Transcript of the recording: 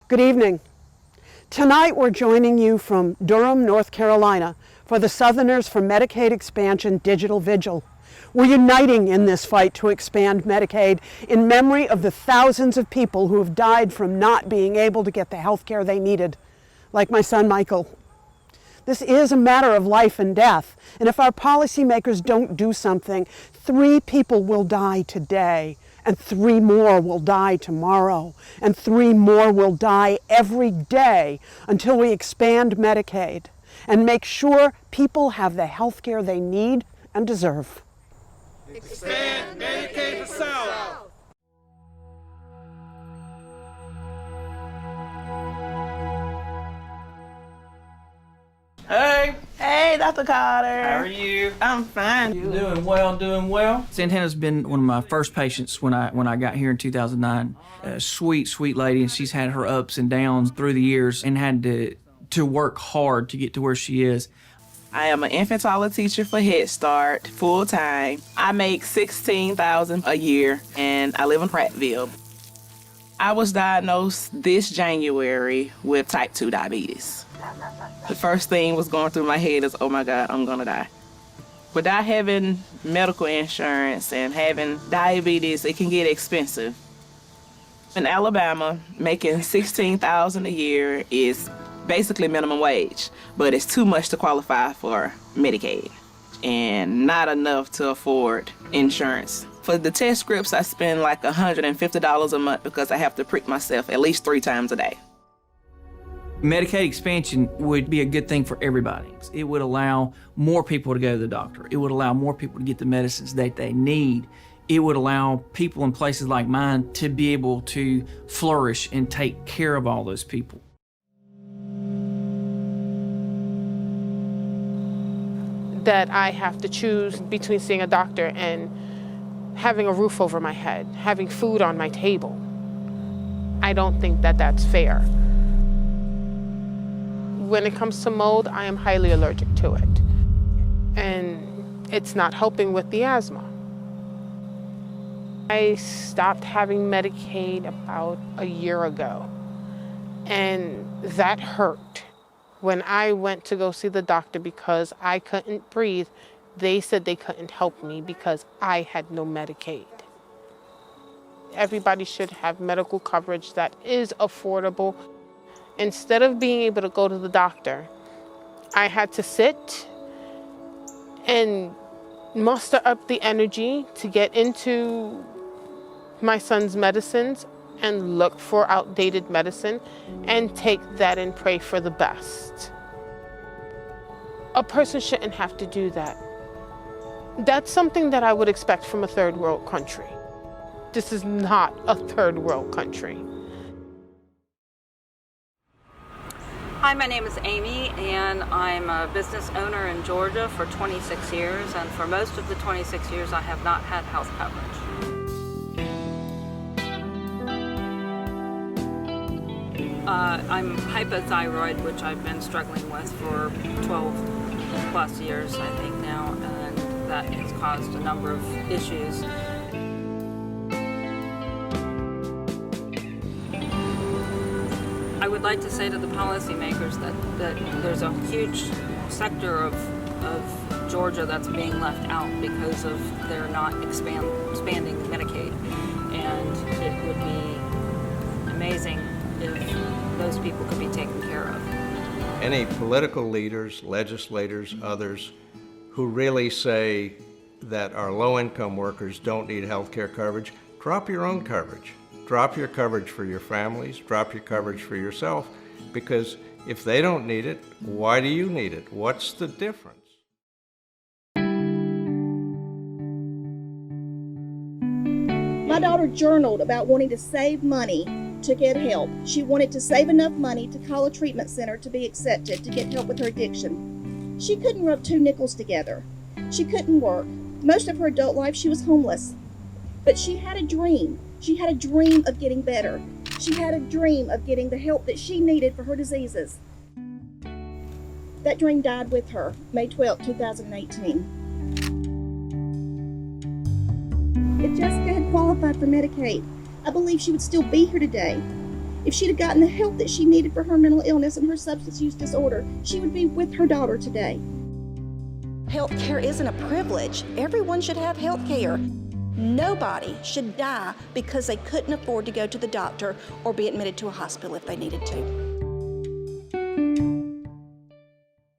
Good evening. Tonight we're joining you from Durham, North Carolina for the Southerners for Medicaid Expansion Digital Vigil. We're uniting in this fight to expand Medicaid in memory of the thousands of people who have died from not being able to get the health care they needed, like my son Michael. This is a matter of life and death, and if our policymakers don't do something, 3 people will die today, and 3 more will die tomorrow, and 3 more will die every day until we expand Medicaid and make sure people have the health care they need and deserve. Expand Medicaid for South. Hey! Hey, Dr. Carter. How are you? I'm fine. Doing well. Santana's been one of my first patients when I got here in 2009. A sweet lady, and she's had her ups and downs through the years and had to work hard to get to where she is. I am an infantile teacher for Head Start, full-time. I make $16,000 a year, and I live in Prattville. I was diagnosed this January with type 2 diabetes. The first thing was going through my head is, oh my God, I'm gonna die. Without having medical insurance and having diabetes, it can get expensive. In Alabama, making $16,000 a year is basically minimum wage, but it's too much to qualify for Medicaid and not enough to afford insurance. For the test scripts, I spend like $150 a month because I have to prick myself at least 3 times a day. Medicaid expansion would be a good thing for everybody. It would allow more people to go to the doctor. It would allow more people to get the medicines that they need. It would allow people in places like mine to be able to flourish and take care of all those people. That I have to choose between seeing a doctor and having a roof over my head, having food on my table. I don't think that that's fair. When it comes to mold, I am highly allergic to it. And it's not helping with the asthma. I stopped having Medicaid about a year ago, and that hurt. When I went to go see the doctor because I couldn't breathe, they said they couldn't help me because I had no Medicaid. Everybody should have medical coverage that is affordable. Instead of being able to go to the doctor, I had to sit and muster up the energy to get into my son's medicines and look for outdated medicine and take that and pray for the best. A person shouldn't have to do that. That's something that I would expect from a third world country. This is not a third world country. Hi, my name is Amy, and I'm a business owner in Georgia for 26 years, and for most of the 26 years I have not had health coverage. I'm hypothyroid, which I've been struggling with for 12 plus years, I think now, and that has caused a number of issues. I would like to say to the policymakers that there's a huge sector of Georgia that's being left out because of they're not expanding Medicaid, and it would be amazing if those people could be taken care of. Any political leaders, legislators, others who really say that our low-income workers don't need health care coverage, drop your own coverage. Drop your coverage for your families, drop your coverage for yourself, because if they don't need it, why do you need it? What's the difference? My daughter journaled about wanting to save money to get help. She wanted to save enough money to call a treatment center to be accepted to get help with her addiction. She couldn't rub 2 nickels together. She couldn't work. Most of her adult life she was homeless. But she had a dream. She had a dream of getting better. She had a dream of getting the help that she needed for her diseases. That dream died with her, May 12, 2018. If Jessica had qualified for Medicaid, I believe she would still be here today. If she'd have gotten the help that she needed for her mental illness and her substance use disorder, she would be with her daughter today. Health care isn't a privilege. Everyone should have health care. Nobody should die because they couldn't afford to go to the doctor or be admitted to a hospital if they needed to.